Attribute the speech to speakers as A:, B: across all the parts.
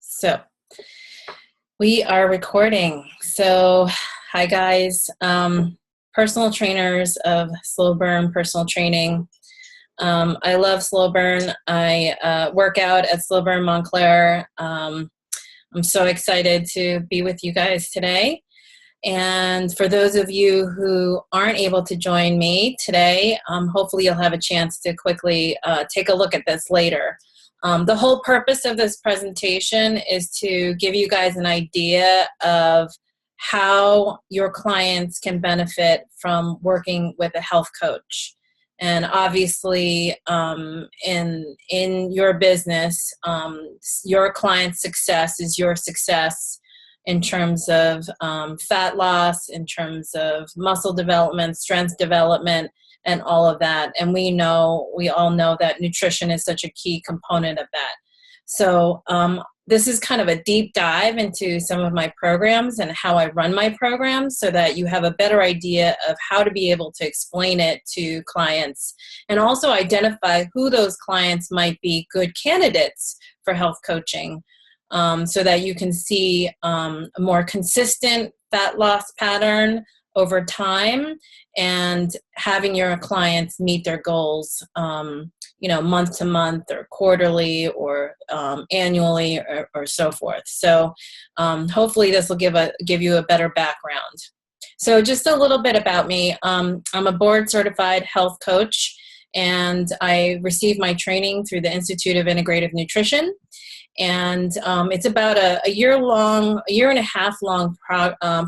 A: So we are recording. So hi guys, personal trainers of Slow Burn Personal Training. I love Slow Burn. I work out at Slow Burn Montclair. I'm so excited to be with you guys today. And for those of you who aren't able to join me today, hopefully you'll have a chance to quickly take a look at this later. The whole purpose of this presentation is to give you guys an idea of how your clients can benefit from working with a health coach. And obviously, in your business, your client's success is your success in terms of fat loss, in terms of muscle development, strength development, and all of that. And we all know that nutrition is such a key component of that. So this is kind of a deep dive into some of my programs and how I run my programs so that you have a better idea of how to be able to explain it to clients and also identify who those clients might be good candidates for health coaching. So that you can see a more consistent fat loss pattern over time and having your clients meet their goals, month to month or quarterly or annually or so forth. So hopefully this will give you a better background. So just a little bit about me. I'm a board certified health coach, and I received my training through the Institute of Integrative Nutrition. And it's about a year and a half long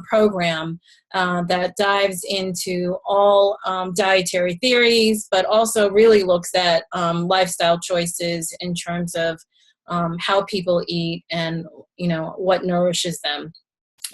A: program that dives into all dietary theories, but also really looks at lifestyle choices in terms of how people eat and what nourishes them.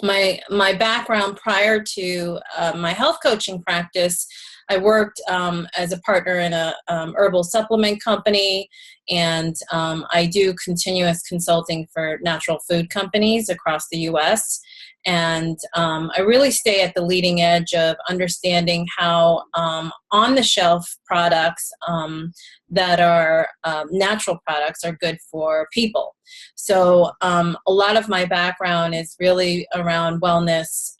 A: My background prior to my health coaching practice, I worked as a partner in a herbal supplement company, and I do continuous consulting for natural food companies across the U.S. And I really stay at the leading edge of understanding how on-the-shelf products that are natural products are good for people. So a lot of my background is really around wellness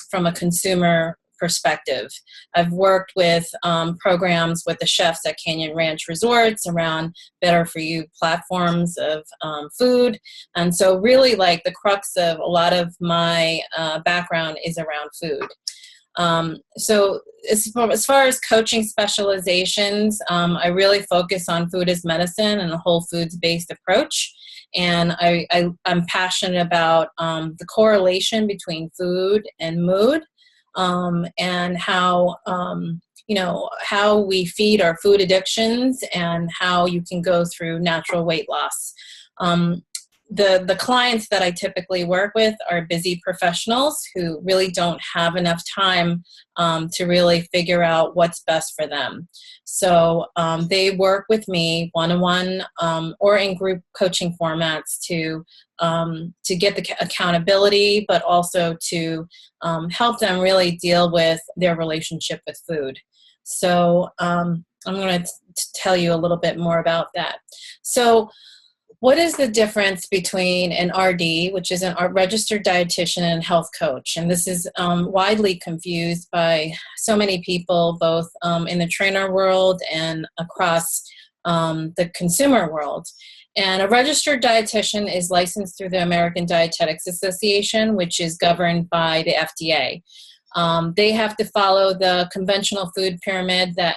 A: from a consumer perspective. I've worked with programs with the chefs at Canyon Ranch Resorts around better for you platforms of food. And so really like the crux of a lot of my background is around food. So as far as coaching specializations, I really focus on food as medicine and a whole foods based approach. And I'm passionate about the correlation between food and mood. And how, how we feed our food addictions and how you can go through natural weight loss. The clients that I typically work with are busy professionals who really don't have enough time to really figure out what's best for them. So they work with me one-on-one or in group coaching formats to get the accountability, but also to help them really deal with their relationship with food. So I'm going to tell you a little bit more about that. So what is the difference between an RD, which is a registered dietitian, and health coach? And this is widely confused by so many people, both in the trainer world and across the consumer world. And a registered dietitian is licensed through the American Dietetics Association, which is governed by the FDA. They have to follow the conventional food pyramid that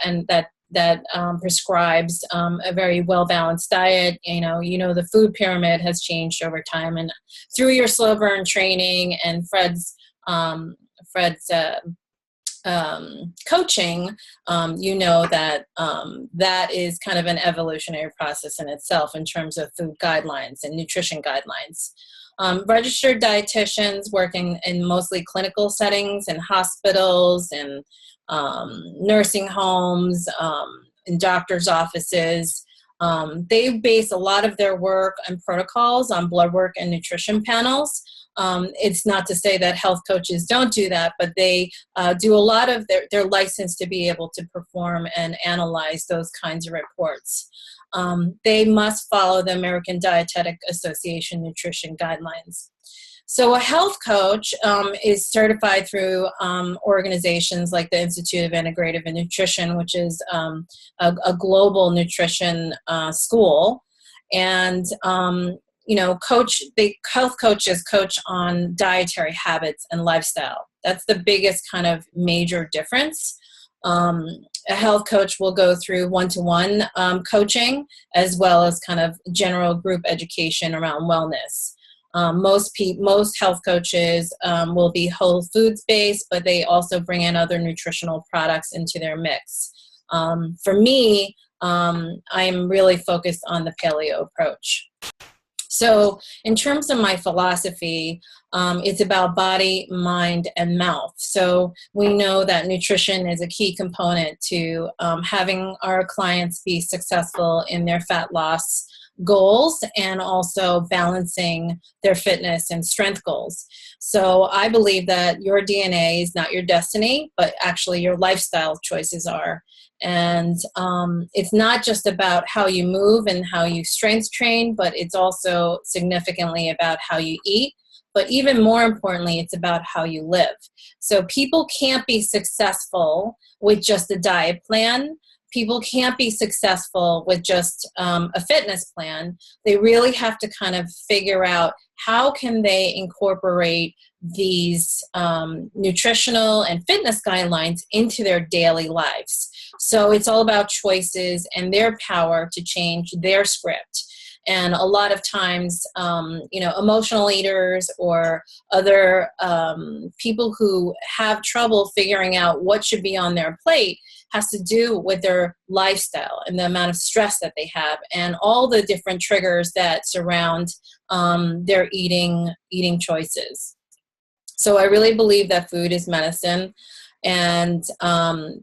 A: prescribes a very well-balanced diet. The food pyramid has changed over time, and through your slow burn training and Fred's coaching, that is kind of an evolutionary process in itself in terms of food guidelines and nutrition guidelines. Registered dietitians working in mostly clinical settings in hospitals and nursing homes, in doctors' offices. They base a lot of their work and protocols on blood work and nutrition panels. It's not to say that health coaches don't do that, but they do a lot of their license to be able to perform and analyze those kinds of reports. they must follow the American Dietetic Association nutrition guidelines. So a health coach is certified through organizations like the Institute of Integrative Nutrition, which is a global nutrition school. And, health coaches coach on dietary habits and lifestyle. That's the biggest kind of major difference. A health coach will go through one-to-one coaching, as well as kind of general group education around wellness. Most health coaches will be whole foods based, but they also bring in other nutritional products into their mix. For me, I'm really focused on the paleo approach. So in terms of my philosophy, it's about body, mind, and mouth. So we know that nutrition is a key component to having our clients be successful in their fat loss goals and also balancing their fitness and strength goals. So I believe that your DNA is not your destiny, but actually your lifestyle choices are. And it's not just about how you move and how you strength train, but it's also significantly about how you eat. But even more importantly, it's about how you live. So people can't be successful with just a diet plan. People can't be successful with just a fitness plan. They really have to kind of figure out how can they incorporate these nutritional and fitness guidelines into their daily lives. So it's all about choices and their power to change their script. And a lot of times, emotional eaters or other people who have trouble figuring out what should be on their plate has to do with their lifestyle and the amount of stress that they have and all the different triggers that surround their eating choices. So I really believe that food is medicine. And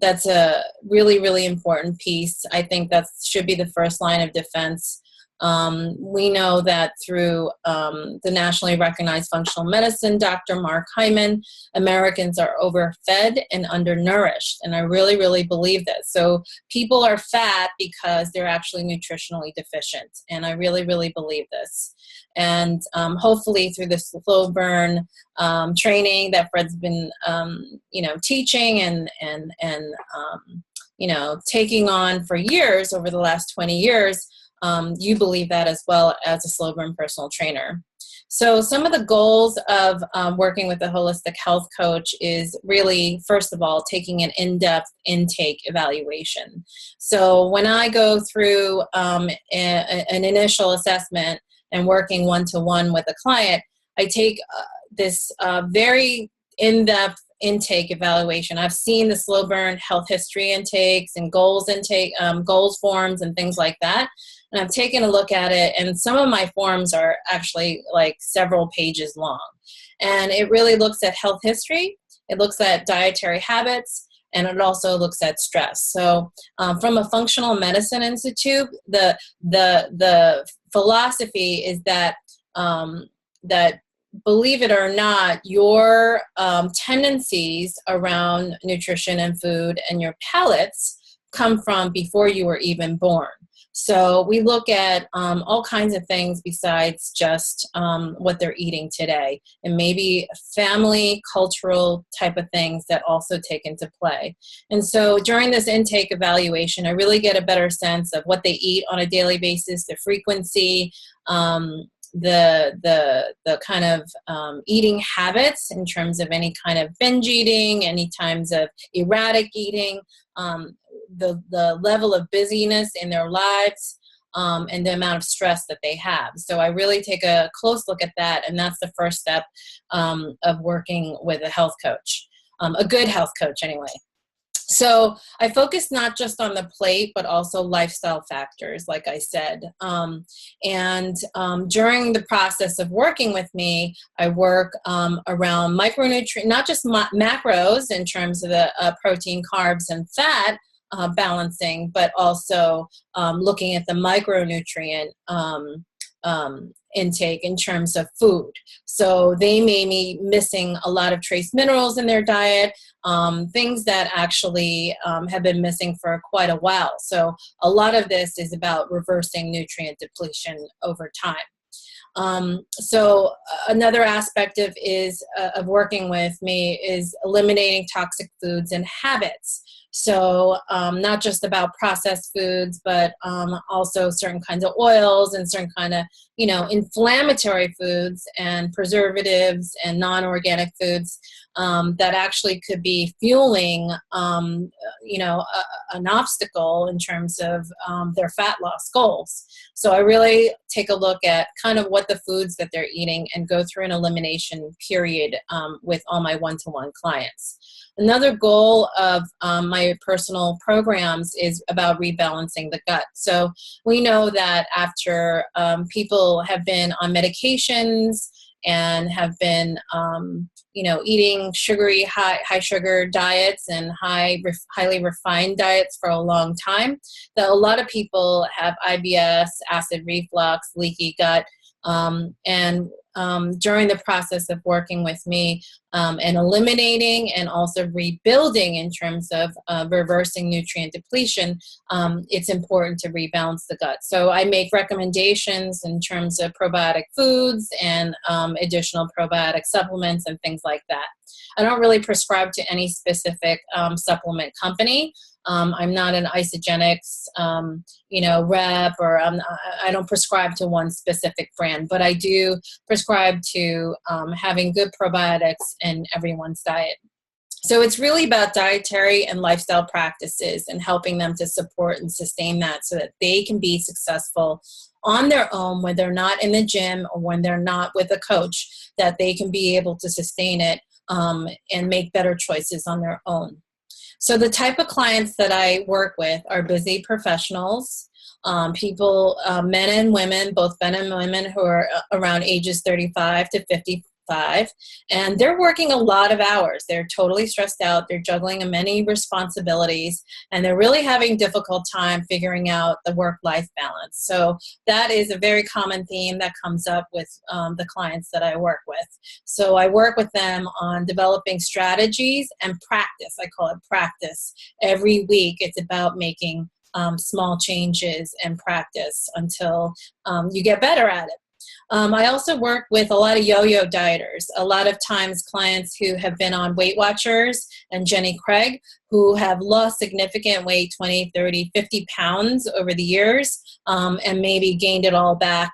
A: that's a really, really important piece. I think that should be the first line of defense. We know that through the nationally recognized functional medicine, Dr. Mark Hyman, Americans are overfed and undernourished. And I really, really believe this. So people are fat because they're actually nutritionally deficient. And I really, really believe this. And hopefully through the slow burn training that Fred's been, teaching and taking on for years over the last 20 years, you believe that as well as a slow burn personal trainer. So some of the goals of working with a holistic health coach is really, first of all, taking an in-depth intake evaluation. So when I go through an initial assessment and working one-to-one with a client, I take this very in-depth intake evaluation. I've seen the slow burn health history intakes and goals forms and things like that. And I've taken a look at it, and some of my forms are actually like several pages long. And it really looks at health history, it looks at dietary habits, and it also looks at stress. So from a functional medicine institute, the philosophy is that that believe it or not, your tendencies around nutrition and food and your palates come from before you were even born. So we look at all kinds of things besides just what they're eating today, and maybe family, cultural type of things that also take into play. And so during this intake evaluation, I really get a better sense of what they eat on a daily basis, the frequency, the kind of eating habits in terms of any kind of binge eating, any times of erratic eating, the level of busyness in their lives, and the amount of stress that they have. So I really take a close look at that, and that's the first step of working with a health coach, a good health coach anyway. So I focus not just on the plate, but also lifestyle factors, like I said. And during the process of working with me, I work around micronutrient, not just macros in terms of the protein, carbs, and fat balancing, but also looking at the micronutrient intake in terms of food. So they may be missing a lot of trace minerals in their diet, things that actually have been missing for quite a while. So a lot of this is about reversing nutrient depletion over time. So another aspect of working with me is eliminating toxic foods and habits. So not just about processed foods, but also certain kinds of oils and certain kind of, inflammatory foods and preservatives and non-organic foods that actually could be fueling, an obstacle in terms of their fat loss goals. So I really take a look at kind of what the foods that they're eating and go through an elimination period with all my one-to-one clients. Another goal of my personal programs is about rebalancing the gut. So we know that after people have been on medications and have been, eating sugary, high sugar diets and highly refined diets for a long time, that a lot of people have IBS, acid reflux, leaky gut, and during the process of working with me and eliminating and also rebuilding in terms of reversing nutrient depletion, it's important to rebalance the gut. So I make recommendations in terms of probiotic foods and additional probiotic supplements and things like that. I don't really prescribe to any specific supplement company. I'm not an Isogenics, rep, or I don't prescribe to one specific brand, but I do prescribe to having good probiotics in everyone's diet. So it's really about dietary and lifestyle practices and helping them to support and sustain that so that they can be successful on their own when they're not in the gym or when they're not with a coach, that they can be able to sustain it and make better choices on their own. So the type of clients that I work with are busy professionals, people, men and women, both men and women who are around ages 35 to 55, and they're working a lot of hours. They're totally stressed out. They're juggling many responsibilities, and they're really having a difficult time figuring out the work-life balance. So that is a very common theme that comes up with the clients that I work with. So I work with them on developing strategies and practice. I call it practice. Every week it's about making small changes and practice until you get better at it. I also work with a lot of yo-yo dieters, a lot of times clients who have been on Weight Watchers and Jenny Craig, who have lost significant weight, 20, 30, 50 pounds over the years, and maybe gained it all back,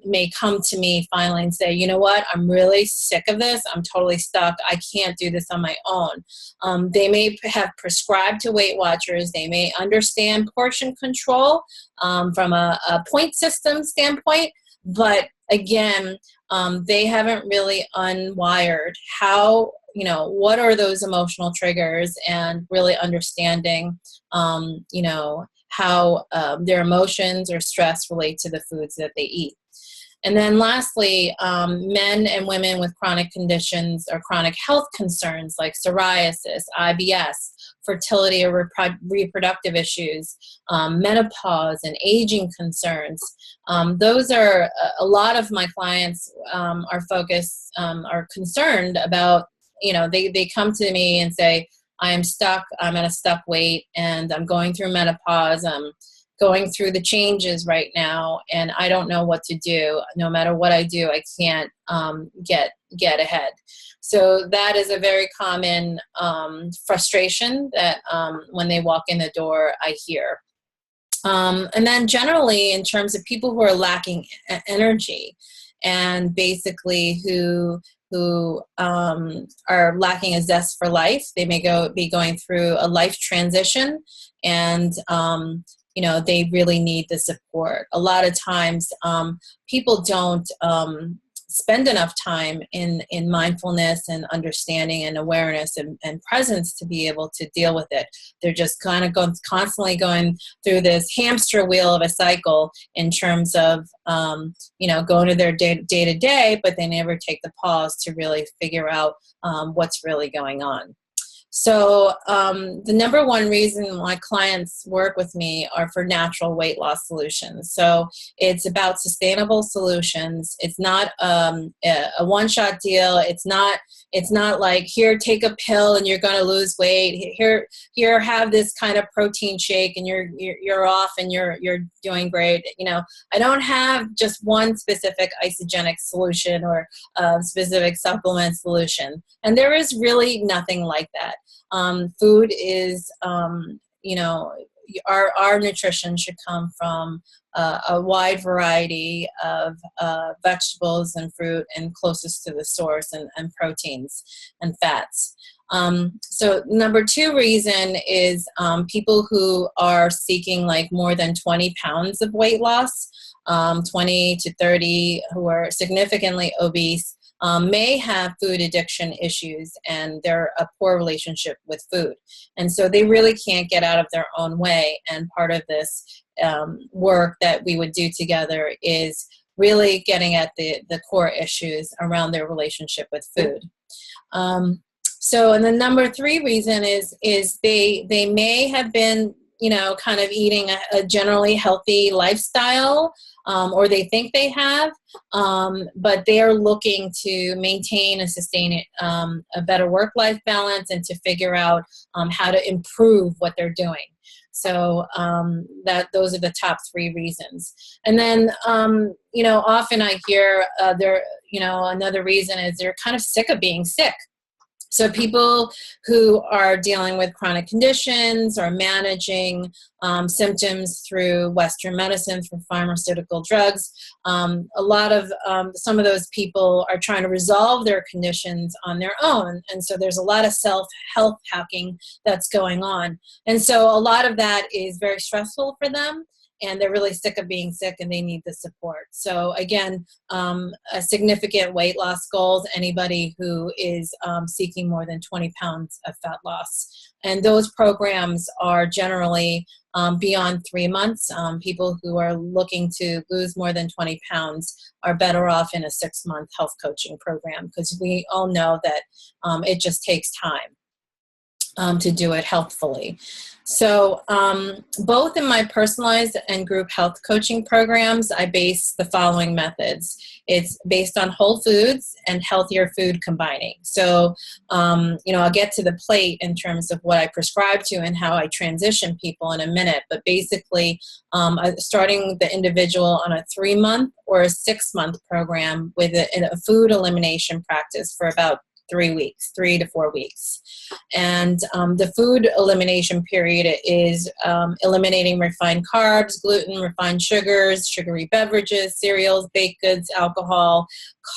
A: may come to me finally and say, you know what, I'm really sick of this. I'm totally stuck. I can't do this on my own. They may have prescribed to Weight Watchers. They may understand portion control from a point system standpoint. But again, they haven't really unwired how, what are those emotional triggers and really understanding, how their emotions or stress relate to the foods that they eat. And then lastly, men and women with chronic conditions or chronic health concerns like psoriasis, IBS, fertility or reproductive issues, menopause and aging concerns. Those are a lot of my clients are focused, are concerned about, they come to me and say, I am stuck, I'm at a stuck weight and I'm going through menopause, I'm going through the changes right now and I don't know what to do. No matter what I do, I can't get ahead. So that is a very common frustration that when they walk in the door, I hear. And then generally in terms of people who are lacking energy and basically who are lacking a zest for life, they may be going through a life transition and they really need the support. A lot of times people don't spend enough time in mindfulness and understanding and awareness and presence to be able to deal with it. They're just kind of constantly going through this hamster wheel of a cycle in terms of, going to their day to day, but they never take the pause to really figure out what's really going on. So the number one reason why clients work with me are for natural weight loss solutions. So it's about sustainable solutions. It's not a one-shot deal. It's not like, here, take a pill and you're going to lose weight. Here, have this kind of protein shake and you're off and you're doing great. You know, I don't have just one specific isogenic solution or specific supplement solution, and there is really nothing like that. Food is, you know, our nutrition should come from a wide variety of vegetables and fruit, and closest to the source, and proteins and fats. So number two reason is people who are seeking like more than 20 pounds of weight loss, 20 to 30, who are significantly obese, may have food addiction issues, and they're a poor relationship with food. And so they really can't get out of their own way. And part of this work that we would do together is really getting at the core issues around their relationship with food. So, and the number three reason is they may have been, you know, kind of eating a generally healthy lifestyle, or they think they have, but they are looking to maintain and sustain a better work-life balance, and to figure out how to improve what they're doing. So those are the top three reasons. And then, you know, often I hear another reason is they're kind of sick of being sick. So people who are dealing with chronic conditions or managing symptoms through Western medicine, through pharmaceutical drugs, a lot of some of those people are trying to resolve their conditions on their own. And so there's a lot of self-health hacking that's going on. And so a lot of that is very stressful for them, and they're really sick of being sick, and they need the support. So again, a significant weight loss goals, anybody who is seeking more than 20 pounds of fat loss. And those programs are generally beyond 3 months. People who are looking to lose more than 20 pounds are better off in a 6-month health coaching program, because we all know that it just takes time to do it healthfully. So both in my personalized and group health coaching programs, I base the following methods. It's based on whole foods and healthier food combining. So, you know, I'll get to the plate in terms of what I prescribe to and how I transition people in a minute. But basically, starting the individual on a 3-month or a 6-month program with a food elimination practice for about 3 weeks, 3 to 4 weeks. And the food elimination period is eliminating refined carbs, gluten, refined sugars, sugary beverages, cereals, baked goods, alcohol,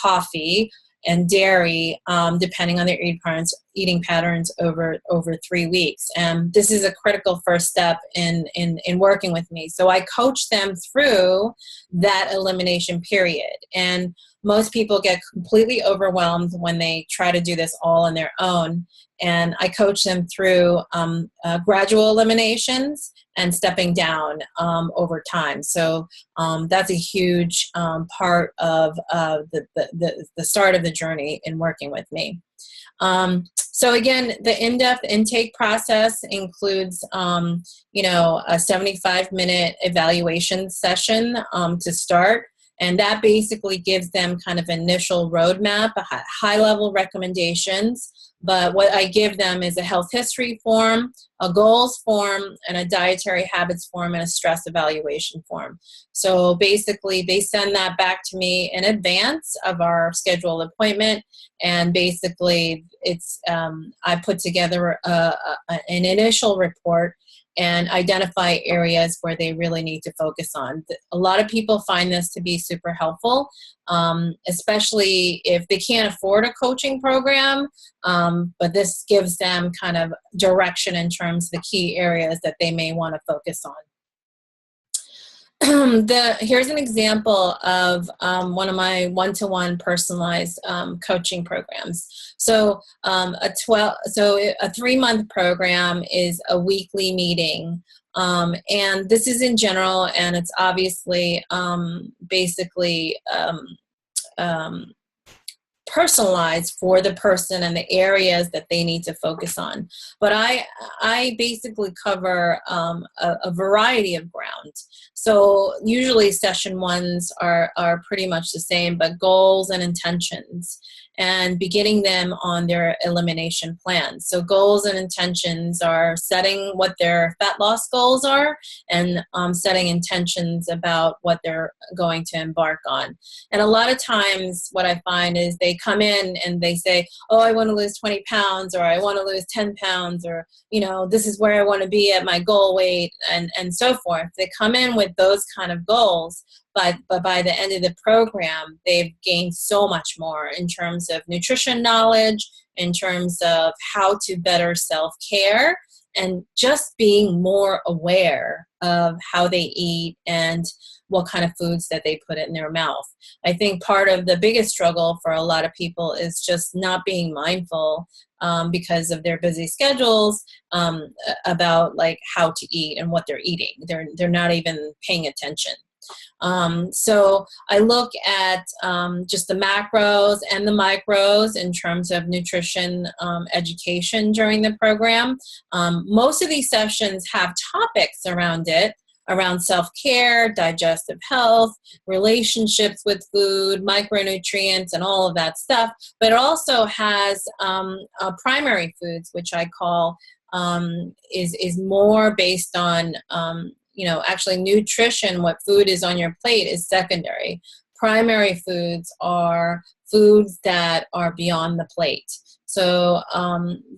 A: coffee, and dairy, depending on their eating patterns over 3 weeks. And this is a critical first step in working with me. So I coach them through that elimination period. And most people get completely overwhelmed when they try to do this all on their own. And I coach them through gradual eliminations and stepping down over time. So that's a huge part of the start of the journey in working with me. So again, the in-depth intake process includes, you know, a 75-minute evaluation session to start. And that basically gives them kind of initial roadmap, high-level recommendations. But what I give them is a health history form, a goals form, and a dietary habits form, and a stress evaluation form. So basically, they send that back to me in advance of our scheduled appointment. And basically, it's I put together an initial report and identify areas where they really need to focus on. A lot of people find this to be super helpful, especially if they can't afford a coaching program, but this gives them kind of direction in terms of the key areas that they may want to focus on. Here's an example of one of my one-to-one personalized coaching programs. So a 3-month program is a weekly meeting, and this is in general, and it's obviously basically personalized for the person and the areas that they need to focus on. But I basically cover a variety of ground. So usually session ones are pretty much the same, but goals and intentions, and beginning them on their elimination plans. So goals and intentions are setting what their fat loss goals are, and setting intentions about what they're going to embark on. And a lot of times what I find is they come in and they say, oh, I want to lose 20 pounds, or I want to lose 10 pounds, or, you know, this is where I want to be at my goal weight, and so forth. They come in with those kind of goals, but by the end of the program, they've gained so much more in terms of nutrition knowledge, in terms of how to better self-care, and just being more aware of how they eat and what kind of foods that they put in their mouth. I think part of the biggest struggle for a lot of people is just not being mindful because of their busy schedules about like how to eat and what they're eating. They're not even paying attention. So I look at just the macros and the micros in terms of nutrition education during the program. Most of these sessions have topics around it, around self-care, digestive health, relationships with food, micronutrients, and all of that stuff. But it also has primary foods, which I call is more based on you know, actually nutrition, what food is on your plate, is secondary. Primary foods are foods that are beyond the plate. So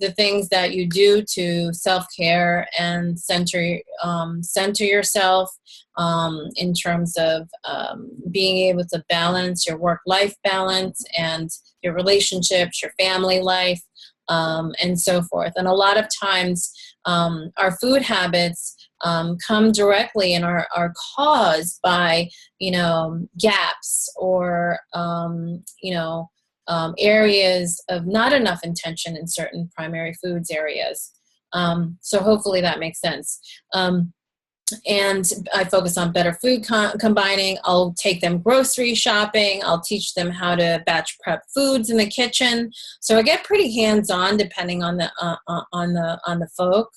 A: the things that you do to self-care and center yourself in terms of being able to balance your work-life balance and your relationships, your family life, and so forth. And a lot of times our food habits come directly and are caused by, you know, gaps or, you know, areas of not enough intention in certain primary foods areas. So hopefully that makes sense. And I focus on better food combining. I'll take them grocery shopping. I'll teach them how to batch prep foods in the kitchen. So I get pretty hands-on depending on the folk,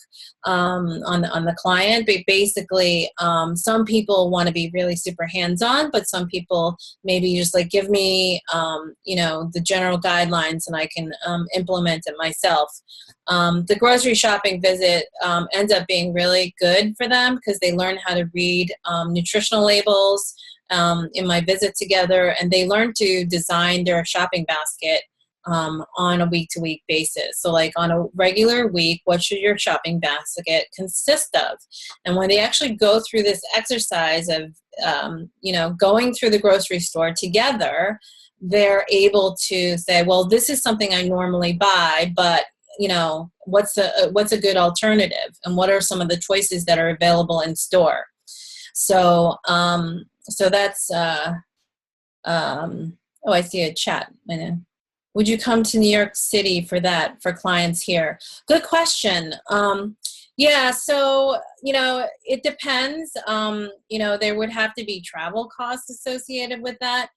A: on the client. But basically, some people want to be really super hands-on, but some people maybe just like give me, you know, the general guidelines and I can implement it myself. The grocery shopping visit ends up being really good for them because they learn how to read nutritional labels in my visit together, and they learn to design their shopping basket on a week-to-week basis. So like on a regular week, what should your shopping basket consist of? And when they actually go through this exercise of, you know, going through the grocery store together, they're able to say, well, this is something I normally buy, but you know, what's a good alternative, and what are some of the choices that are available in store? So, so that's, oh, I see a chat. Would you come to New York City for that, for clients here? Good question. Yeah, so, you know, it depends. You know, there would have to be travel costs associated with that.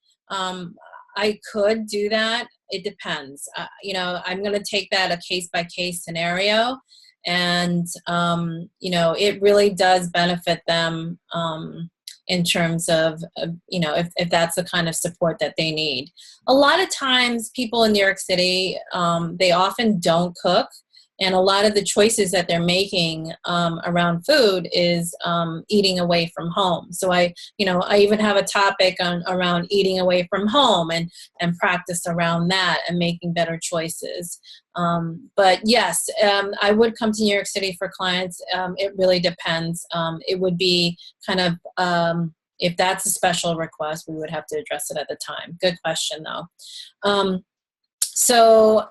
A: I could do that. It depends. You know, I'm going to take that a case-by-case scenario. And, you know, it really does benefit them in terms of, you know, if that's the kind of support that they need. A lot of times people in New York City, they often don't cook. And a lot of the choices that they're making around food is eating away from home. So I even have a topic around eating away from home and practice around that and making better choices. But yes, I would come to New York City for clients. It really depends. It would be kind of, if that's a special request, we would have to address it at the time. Good question though. So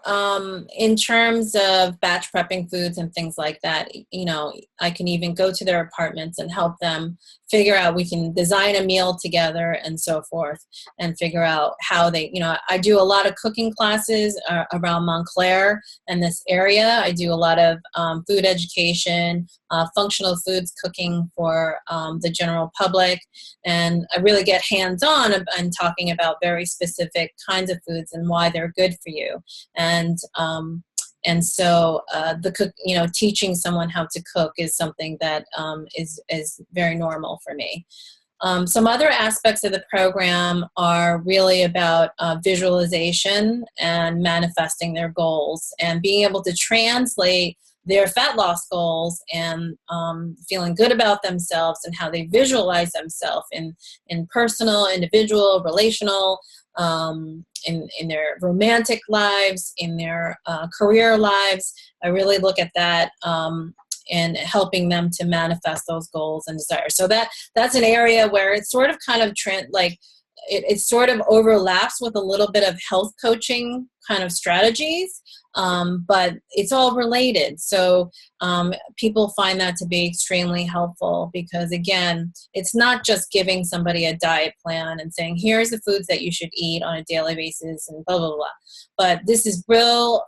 A: in terms of batch prepping foods and things like that, you know, I can even go to their apartments and help them figure out, we can design a meal together and so forth, and figure out how they, you know, I do a lot of cooking classes around Montclair and this area. I do a lot of food education, functional foods cooking for the general public. And I really get hands-on and talking about very specific kinds of foods and why they're good for you. And so you know, teaching someone how to cook is something that is very normal for me. Some other aspects of the program are really about visualization and manifesting their goals and being able to translate their fat loss goals and feeling good about themselves and how they visualize themselves in personal, individual, relational, in their romantic lives, in their career lives. I really look at that and helping them to manifest those goals and desires. So that's an area where it's sort of kind of it sort of overlaps with a little bit of health coaching kind of strategies, but it's all related. So people find that to be extremely helpful because, again, it's not just giving somebody a diet plan and saying, here's the foods that you should eat on a daily basis and blah, blah, blah. But this is real,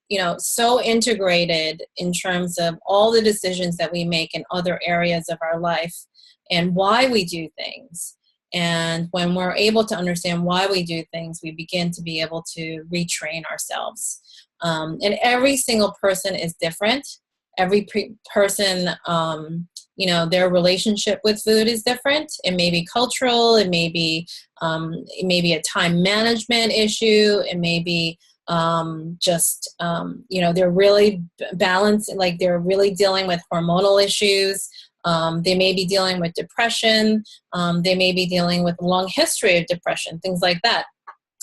A: you know, so integrated in terms of all the decisions that we make in other areas of our life and why we do things. And when we're able to understand why we do things, we begin to be able to retrain ourselves. And every single person is different. Every person, you know, their relationship with food is different. It may be cultural. It may be a time management issue. It may be just, you know, they're really balanced, like they're really dealing with hormonal issues. They may be dealing with depression. They may be dealing with a long history of depression, things like that.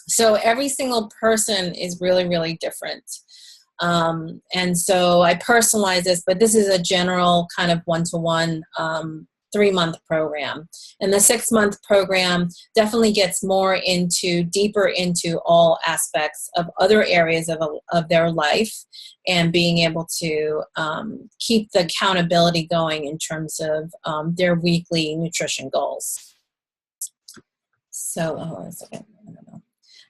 A: So every single person is really, really different. And so I personalize this, but this is a general kind of one-to-one 3-month program. And the 6-month program definitely gets deeper into all aspects of other areas of their life and being able to keep the accountability going in terms of their weekly nutrition goals. So, hold on a second. I don't know.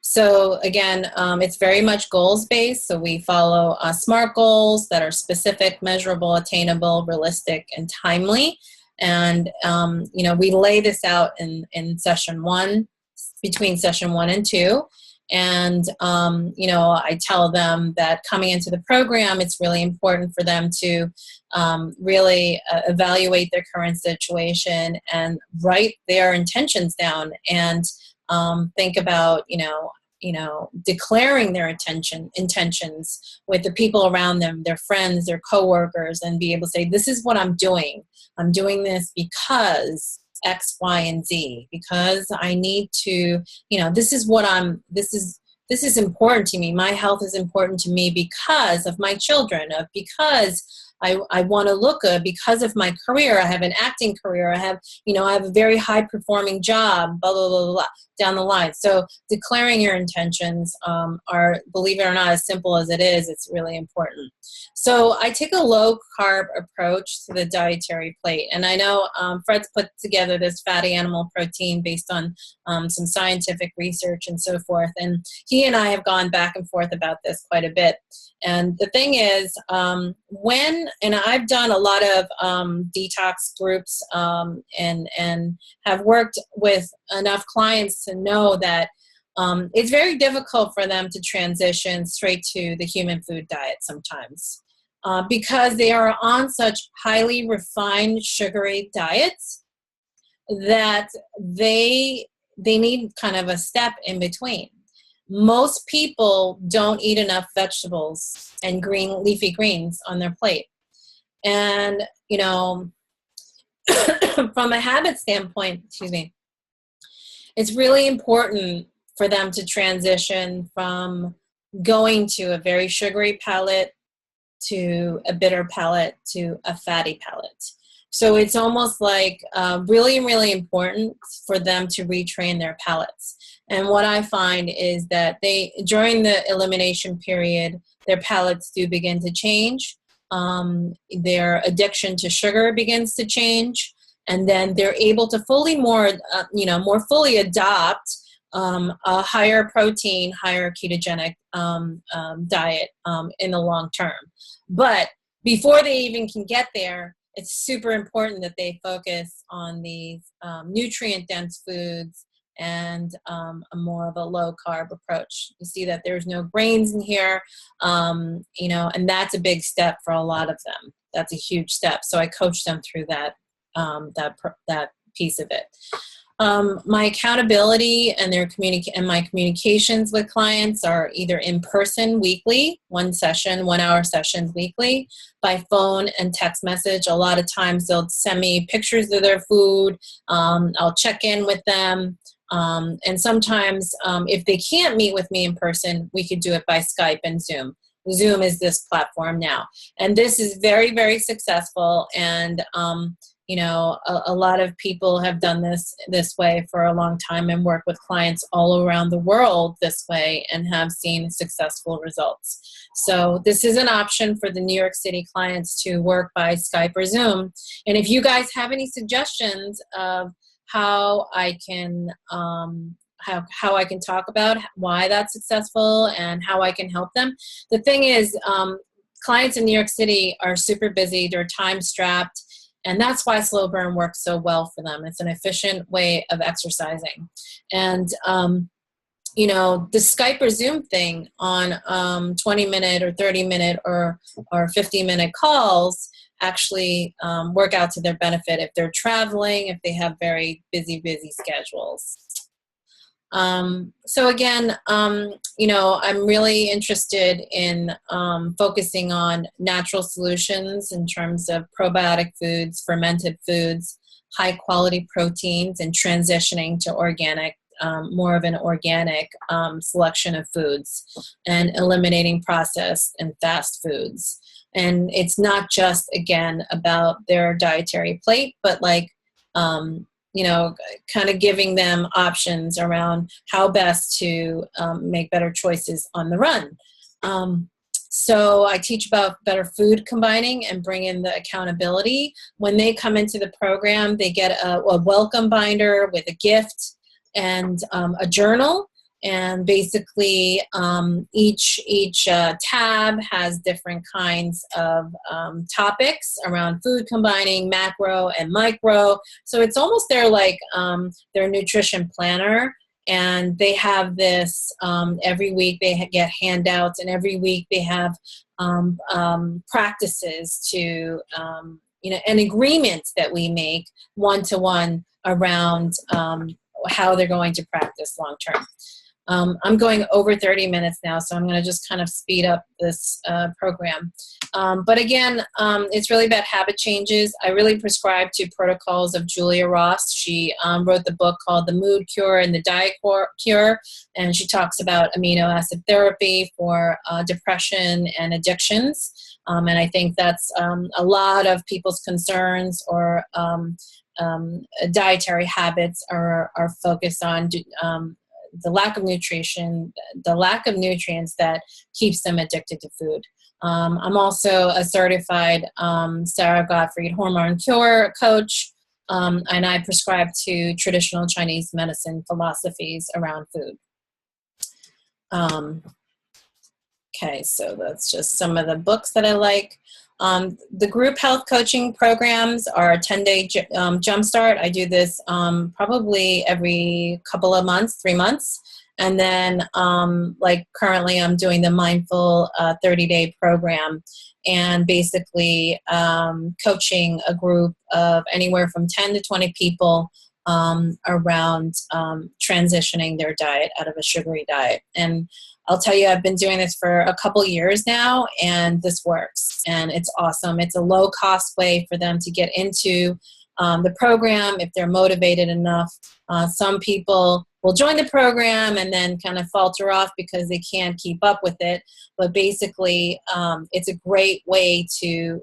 A: So again, it's very much goals-based. So we follow SMART goals that are specific, measurable, attainable, realistic, and timely. And, you know, we lay this out in session 1, between session 1 and 2. And, you know, I tell them that coming into the program, it's really important for them to really evaluate their current situation and write their intentions down and think about, you know, declaring their intentions with the people around them, their friends, their coworkers, and be able to say, this is what I'm doing. I'm doing this because X, Y, and Z, because I need to, you know, this is important to me. My health is important to me because of my children, because I want to look good, because of my career. I have an acting career. I have a very high performing job, blah, blah, blah, blah, down the line. So declaring your intentions are, believe it or not, as simple as it is, it's really important. So I take a low carb approach to the dietary plate. And I know Fred's put together this fatty animal protein based on some scientific research and so forth. And he and I have gone back and forth about this quite a bit. And the thing is, and I've done a lot of detox groups and have worked with enough clients to know that it's very difficult for them to transition straight to the human food diet sometimes because they are on such highly refined, sugary diets that they need kind of a step in between. Most people don't eat enough vegetables and leafy greens on their plate. And, you know, from a habit standpoint, it's really important for them to transition from going to a very sugary palate to a bitter palate to a fatty palate. So it's almost like really, really important for them to retrain their palates. And what I find is that during the elimination period, their palates do begin to change. Their addiction to sugar begins to change. And then they're able to more fully adopt a higher protein, higher ketogenic diet in the long term. But before they even can get there, it's super important that they focus on these nutrient-dense foods and more of a low-carb approach. You see that there's no grains in here, and that's a big step for a lot of them. That's a huge step. So I coach them through that piece of it. My accountability and my communications with clients are either in person weekly, 1 hour sessions weekly, by phone and text message. A lot of times they'll send me pictures of their food. I'll check in with them. And sometimes if they can't meet with me in person, we could do it by Skype and Zoom. Zoom is this platform now. And this is very, very successful. And a lot of people have done this way for a long time and work with clients all around the world this way and have seen successful results. So this is an option for the New York City clients to work by Skype or Zoom. And if you guys have any suggestions of how I can how I can talk about why that's successful and how I can help them. The thing is, clients in New York City are super busy, they're time strapped, and that's why slow burn works so well for them. It's an efficient way of exercising. And, the Skype or Zoom thing on 20-minute or 30-minute or 50-minute calls actually work out to their benefit if they're traveling, if they have very busy schedules. So again, I'm really interested in focusing on natural solutions in terms of probiotic foods, fermented foods, high quality proteins, and transitioning to organic, more of an organic selection of foods, and eliminating processed and fast foods. And it's not just, again, about their dietary plate, but kind of giving them options around how best to make better choices on the run. So I teach about better food combining and bring in the accountability. When they come into the program, they get a welcome binder with a gift and a journal. And basically, each tab has different kinds of topics around food combining, macro and micro. So it's almost their nutrition planner. And they have this every week. They get handouts, and every week they have practices to and agreements that we make one-to-one around how they're going to practice long term. I'm going over 30 minutes now, so I'm going to just kind of speed up this program. But again, it's really about habit changes. I really prescribe to protocols of Julia Ross. She wrote the book called The Mood Cure and the Diet Cure, and she talks about amino acid therapy for depression and addictions. And I think that's a lot of people's concerns or dietary habits are focused on the lack of nutrition, the lack of nutrients that keeps them addicted to food. I'm also a certified Sarah Gottfried hormone cure coach, and I prescribe to traditional Chinese medicine philosophies around food. Okay, so that's just some of the books that I like. The group health coaching programs are a 10-day jumpstart. I do this probably every couple of months, 3 months. And then currently I'm doing the mindful 30-day program, and basically coaching a group of anywhere from 10 to 20 people around transitioning their diet out of a sugary diet. And I'll tell you, I've been doing this for a couple years now, and this works, and it's awesome. It's a low-cost way for them to get into the program if they're motivated enough. Some people will join the program and then kind of falter off because they can't keep up with it, but basically it's a great way to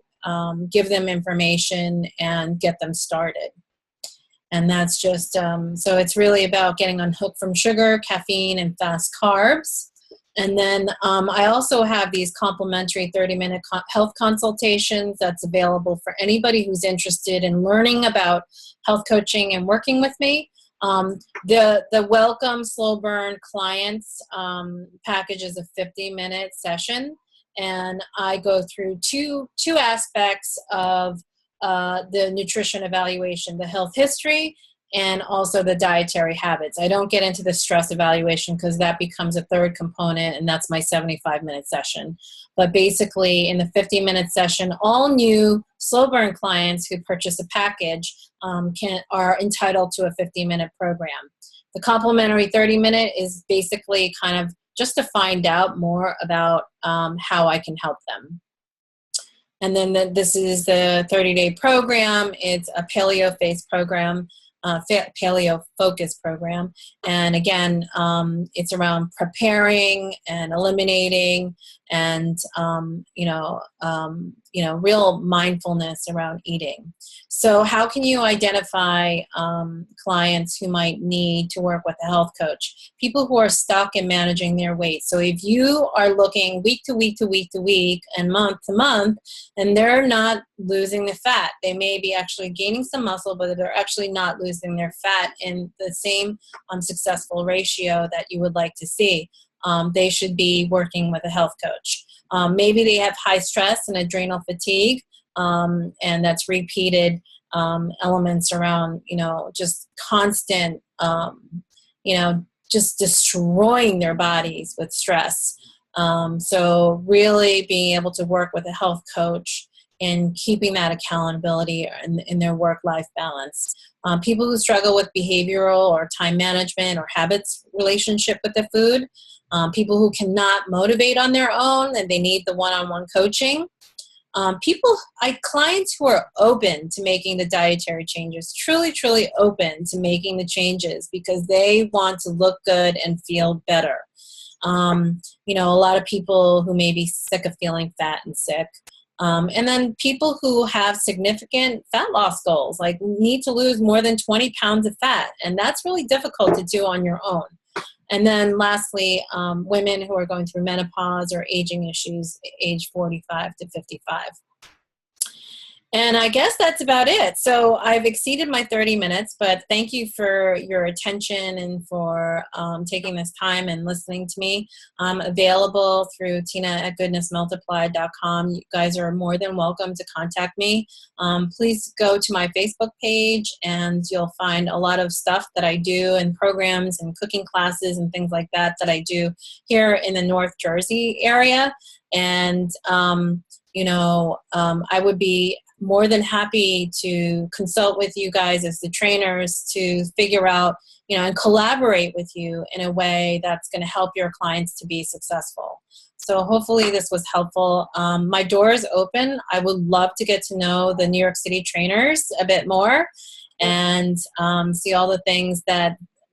A: give them information and get them started. And that's just, so it's really about getting unhooked from sugar, caffeine, and fast carbs. And then I also have these complimentary 30-minute health consultations that's available for anybody who's interested in learning about health coaching and working with me. The Welcome Slow Burn Clients package is a 50-minute session, and I go through two aspects of the nutrition evaluation, the health history, and also the dietary habits. I don't get into the stress evaluation because that becomes a third component, and that's my 75-minute session. But basically, in the 50-minute session, all new slow burn clients who purchase a package are entitled to a 50-minute program. The complimentary 30-minute is basically kind of just to find out more about how I can help them. And then this is the 30-day program. It's a paleo-based program. Paleo focus program, and again it's around preparing and eliminating and real mindfulness around eating. So how can you identify clients who might need to work with a health coach? People who are stuck in managing their weight. So if you are looking week to week to week to week and month to month, and they're not losing the fat, they may be actually gaining some muscle, but they're actually not losing their fat in the same successful ratio that you would like to see. They should be working with a health coach. Maybe they have high stress and adrenal fatigue, and that's repeated elements around, just constant, just destroying their bodies with stress. So really being able to work with a health coach and keeping that accountability in their work-life balance. People who struggle with behavioral or time management or habits relationship with the food, people who cannot motivate on their own and they need the one-on-one coaching. Clients who are open to making the dietary changes, truly, truly open to making the changes because they want to look good and feel better. A lot of people who may be sick of feeling fat and sick. And then people who have significant fat loss goals, like need to lose more than 20 pounds of fat. And that's really difficult to do on your own. And then lastly, women who are going through menopause or aging issues, age 45 to 55. And I guess that's about it. So I've exceeded my 30 minutes, but thank you for your attention and for taking this time and listening to me. I'm available through tina@goodnessmultiplied.com. You guys are more than welcome to contact me. Please go to my Facebook page and you'll find a lot of stuff that I do and programs and cooking classes and things like that I do here in the North Jersey area. And, I would be more than happy to consult with you guys as the trainers to figure out, and collaborate with you in a way that's going to help your clients to be successful. So hopefully this was helpful. My door is open. I would love to get to know the New York City trainers a bit more and see all the things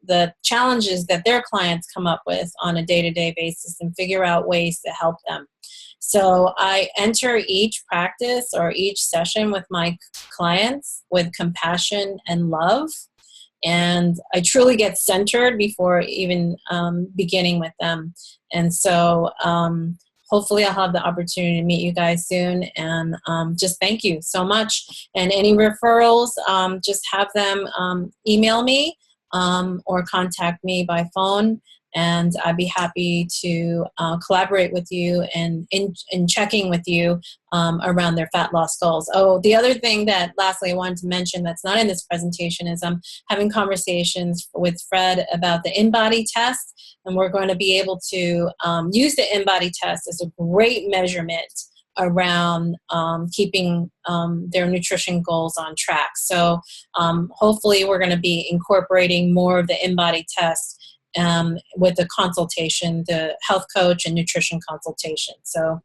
A: the challenges that their clients come up with on a day-to-day basis and figure out ways to help them. So I enter each practice or each session with my clients with compassion and love. And I truly get centered before even beginning with them. And so hopefully I'll have the opportunity to meet you guys soon. And just thank you so much. And any referrals, just have them email me or contact me by phone. And I'd be happy to collaborate with you and in checking with you around their fat loss goals. Oh, the other thing that lastly I wanted to mention that's not in this presentation is I'm having conversations with Fred about the InBody test. And we're going to be able to use the InBody test as a great measurement around keeping their nutrition goals on track. So hopefully we're going to be incorporating more of the InBody test with the consultation, the health coach and nutrition consultation. So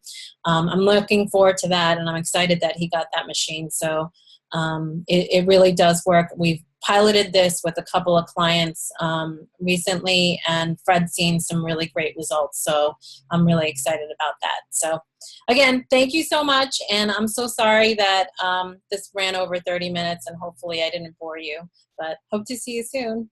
A: I'm looking forward to that, and I'm excited that he got that machine. So it really does work. We've piloted this with a couple of clients recently, and Fred's seen some really great results. So I'm really excited about that. So again, thank you so much. And I'm so sorry that this ran over 30 minutes, and hopefully I didn't bore you, but hope to see you soon.